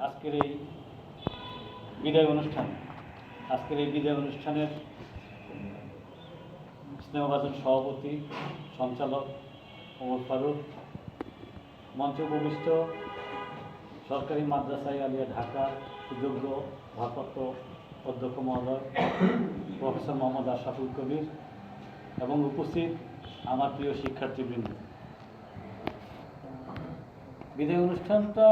আজকের এই বিদায় অনুষ্ঠানের স্নেহভাজন সভাপতি সঞ্চালক ওমর ফারুক, মঞ্চে উপবিষ্ট সরকারি মাদ্রাসা আলিয়া ঢাকা সুযোগ্য ভারপ্রাপ্ত অধ্যক্ষ মহোদয় প্রফেসর মোহাম্মদ আশরাফুল কবির এবং উপস্থিত আমার প্রিয় শিক্ষার্থীবৃন্দ, বিদায় অনুষ্ঠানটা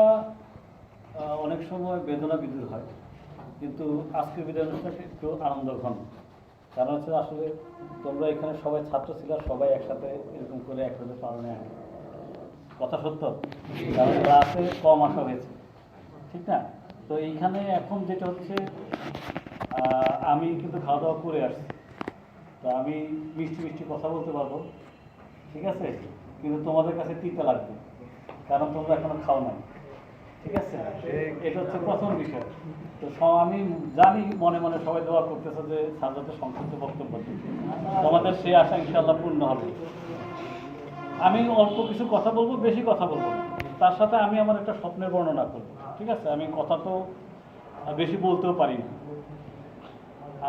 অনেক সময় বেদনা বিদুর হয়, কিন্তু আজকের বিদায় অনুষ্ঠানটা একটু আনন্দঘন। কারণ হচ্ছে আসলে তোমরা এখানে সবাই ছাত্র ছিল, সবাই একসাথে এরকম করে একসাথে পালনে আনে, কথা সত্য। কারণ ক্লাসে কম আসা হয়েছে, ঠিক না? তো এইখানে এখন যেটা হচ্ছে, আমি কিন্তু খাওয়া দাওয়া করে আসছি, তো আমি মিষ্টি মিষ্টি কথা বলতে পারবো, ঠিক আছে, কিন্তু তোমাদের কাছে তিতা লাগবে, কারণ তোমরা এখনো খাও না, ঠিক আছে? এটা হচ্ছে প্রথম বিষয়। তো আমি জানি মনে মনে সবাই দোয়া করতেছে যে সাজাতে সংক্ষিপ্ত বক্তব্য তোমাদের সেই আশা ইনশাআল্লাহ পূর্ণ হবে। আমি অল্প কিছু কথা বলবো, বেশি কথা বলবো না। তার সাথে আমি আমার একটা স্বপ্নের বর্ণনা করবো, ঠিক আছে? আমি কথা তো বেশি বলতেও পারি না,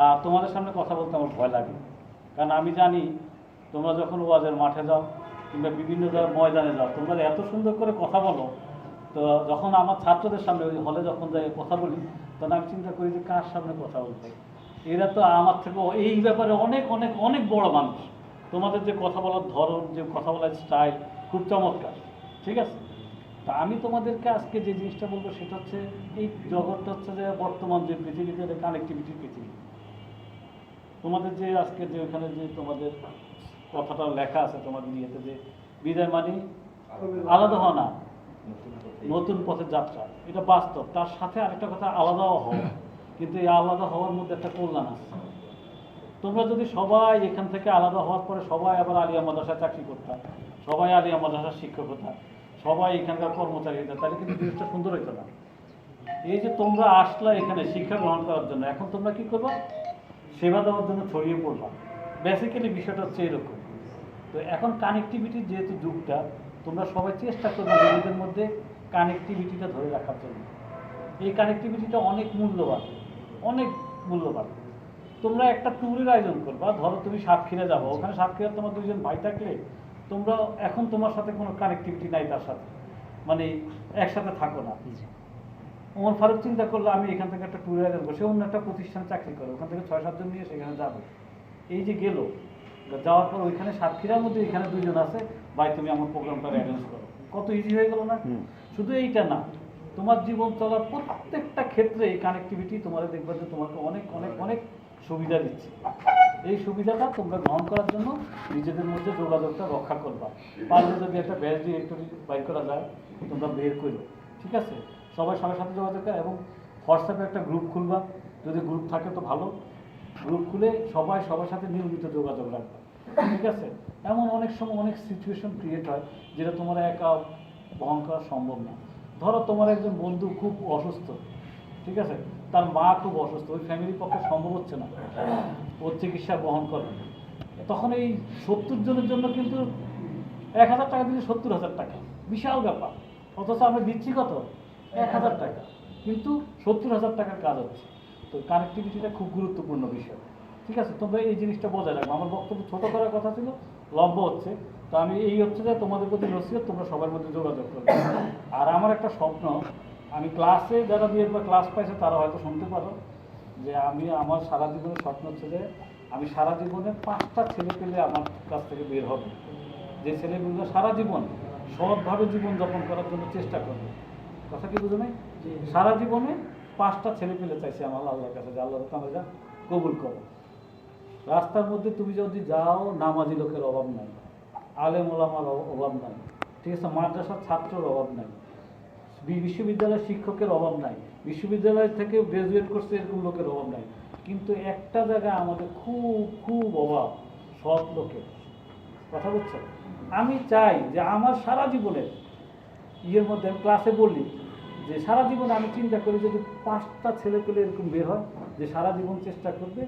আর তোমাদের সামনে কথা বলতে আমার ভয় লাগে, কারণ আমি জানি তোমরা যখন ওয়াজের মাঠে যাও কিংবা বিভিন্ন জায়গায় ময়দানে যাও, তোমরা এত সুন্দর করে কথা বলো। তো যখন আমার ছাত্রদের সামনে ওই হলে যখন যাই কথা বলি, তখন আমি চিন্তা করি যে কার সামনে কথা বলতে, এরা তো আমার থেকে এই ব্যাপারে অনেক অনেক অনেক বড় মানুষ। তোমাদের যে কথা বলার ধরন, যে কথা বলার স্টাইল খুব চমৎকার, ঠিক আছে? তা আমি তোমাদেরকে আজকে যে জিনিসটা বলবো সেটা হচ্ছে, এই জগৎটা হচ্ছে যে বর্তমান যে পৃথিবীতে কানেক্টিভিটির পৃথিবী। তোমাদের যে আজকে যে ওখানে যে তোমাদের কথাটা লেখা আছে তোমাদের ইয়েতে, যে বিদায় মানে আলাদা হওয়া না, নতুন পথের যাত্রা, এটা বাস্তব। তার সাথে আরেকটা কথা, আলাদাও হওয়া, কিন্তু এই আলাদা হওয়ার মধ্যে একটা কল্যাণ আছে। তোমরা যদি সবাই এখান থেকে আলাদা হওয়ার পরে সবাই আবার আলিয়া মাদ্রাসায় চাকরি করতাম, সবাই আলিয়া মাদ্রাসার শিক্ষক হতাম, সবাই এখানকার কর্মচারী হতাম, তাহলে কিন্তু জিনিসটা সুন্দর হইতো না। এই যে তোমরা আসলা এখানে শিক্ষা গ্রহণ করার জন্য, এখন তোমরা কি করবা? সেবা দেওয়ার জন্য ছড়িয়ে পড়বা। বেসিক্যালি বিষয়টা হচ্ছে এরকম। তো এখন কানেক্টিভিটির যেহেতু যুগটা, তোমরা সবাই চেষ্টা করবে নিজেদের মধ্যে কানেক্টিভিটিটা ধরে রাখার জন্য। এই কানেক্টিভিটিটা অনেক মূল্যবান, অনেক মূল্যবান। তোমরা একটা ট্যুরের আয়োজন করবা, ধরো তুমি সাতক্ষীরা যাবো, ওখানে সাতক্ষীরা তোমার দুইজন ভাই থাকলে তোমরা এখন তোমার সাথে কোনো কানেক্টিভিটি নাই তার সাথে, মানে একসাথে থাকো না। ওমর ফারুক চিন্তা করলো আমি এখান থেকে একটা ট্যুরের আয়োজন করবো, সে অন্য একটা প্রতিষ্ঠান চাকরি করে, ওখান থেকে 6-7 জন নিয়ে সেখানে যাবে। এই যে গেল, যাওয়ার পর ওইখানে সাতক্ষীরার মধ্যে এখানে দুইজন আছে, ভাই তুমি আমার প্রোগ্রামটা অ্যারেঞ্জ করো, কত ইজি হয়ে গেল না? শুধু এইটা না, তোমার জীবন চলার প্রত্যেকটা ক্ষেত্রে এই কানেক্টিভিটি তোমাদের দেখবে যে তোমাকে অনেক অনেক অনেক সুবিধা দিচ্ছে। এই সুবিধাটা তোমরা গ্রহণ করার জন্য নিজেদের মধ্যে যোগাযোগটা রক্ষা করবা। পারলে যদি একটা ব্যাচ ডিরেক্টরি বাইর করা যায়, তোমরা বের করো, ঠিক আছে? সবাই সবার সাথে যোগাযোগ করে, এবং হোয়াটসঅ্যাপে একটা গ্রুপ খুলবা, যদি গ্রুপ থাকে তো ভালো। গ্রুপ খুলে সবাই সবার সাথে নিয়মিত যোগাযোগ রাখবে, ঠিক আছে? এমন অনেক সময় অনেক সিচুয়েশন ক্রিয়েট হয় যেটা তোমার একা বহন করা সম্ভব না। ধরো তোমার একজন বন্ধু খুব অসুস্থ, ঠিক আছে, তার মা খুব অসুস্থ, ওই ফ্যামিলির পক্ষে সম্ভব হচ্ছে না ওর চিকিৎসা বহন করে, তখন এই 70 জনের জন্য কিন্তু 1000 টাকা দিলে 70,000 টাকা, বিশাল ব্যাপার। অথচ আমরা দিচ্ছি কত? 1000 টাকা, কিন্তু 70,000 টাকার কাজ হচ্ছে। তো কানেক্টিভিটিটা খুব গুরুত্বপূর্ণ বিষয়, ঠিক আছে? তোমরা এই জিনিসটা বজায় রাখবো। আমার বক্তব্য ছোট করার কথা ছিল, লম্বা হচ্ছে, তো আমি এই হচ্ছে যে তোমাদের প্রতি নসিহত, তোমরা সবার মধ্যে যোগাযোগ করবে। আর আমার একটা স্বপ্ন, আমি ক্লাসে যারা দিয়ে বা ক্লাস পাইছে তারা হয়তো শুনতে পারো, যে আমি আমার সারা জীবনের স্বপ্ন হচ্ছে যে আমি সারা জীবনে 5টা ছেলে পেলে আমার কাছ থেকে বের হবে, যে ছেলেগুলো সারা জীবন সৎভাবে জীবনযাপন করার জন্য চেষ্টা করবে। কথা কি বুঝো নাই? সারা জীবনে 5টা ছেলে পেলে চাইছে আমার আল্লাহর কাছে, যে আল্লাহ তুমি যা কবুল করো। রাস্তার মধ্যে তুমি যদি যাও, নামাজি লোকের অভাব নাই, আলেম ওলামার অভাব নাই, ঠিক আছে, মাদ্রাসার ছাত্রের অভাব নাই, বিশ্ববিদ্যালয়ের শিক্ষকের অভাব নাই, বিশ্ববিদ্যালয় থেকে গ্রাজুয়েট করছে এরকম লোকের অভাব নাই, কিন্তু একটা জায়গায় আমাদের খুব খুব অভাব, সৎ লোকের। কথা বলছো? আমি চাই যে আমার সারা জীবনের ইয়ের মধ্যে, আমি ক্লাসে বলি যে সারা জীবনে আমি চিন্তা করি যদি 5টা ছেলে পেলে এরকম বের হয়, যে সারা জীবন চেষ্টা করবে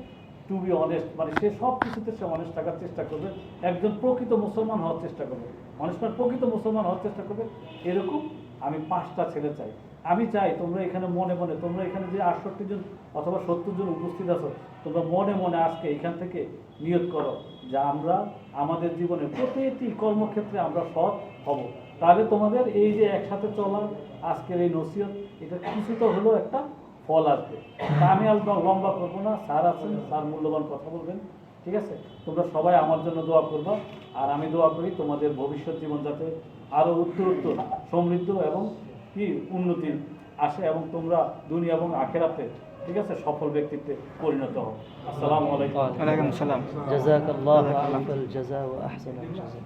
টু বি অনেস্ট, মানে সে সব কিছুতে সে অনেস্ট থাকার চেষ্টা করবে, একজন প্রকৃত মুসলমান হওয়ার চেষ্টা করবে, অনেস্ট প্রকৃত মুসলমান হওয়ার চেষ্টা করবে, এরকম আমি 5টা ছেলে চাই। আমি চাই তোমরা এখানে মনে মনে, তোমরা এখানে যে 68 জন অথবা 70 জন উপস্থিত আছো, তোমরা মনে মনে আজকে এখান থেকে নিয়ত করো যে আমরা আমাদের জীবনে প্রতিটি কর্মক্ষেত্রে আমরা সৎ হব। তাহলে তোমাদের এই যে একসাথে চলা আজকের এই নসিহত, এটা কিছুটা হলেও একটা ফল আসবে। তা আমি আর লম্বা করবো না, স্যার আছেন, স্যার মূল্যবান কথা বলবেন, ঠিক আছে? তোমরা সবাই আমার জন্য দোয়া করবা, আর আমি দোয়া করি তোমাদের ভবিষ্যৎ জীবন যাতে আরও উত্তরোত্তর সমৃদ্ধ এবং কি উন্নতি আসে, এবং তোমরা দুনিয়া এবং আখেরাতে, ঠিক আছে, সফল ব্যক্তিত্বে পরিণত হও। আসসালামু আলাইকুম। ওয়ালাইকুম আসসালাম। জাযাকাল্লাহু আহসানাল জাযা ওয়া আহসানাল জাযা।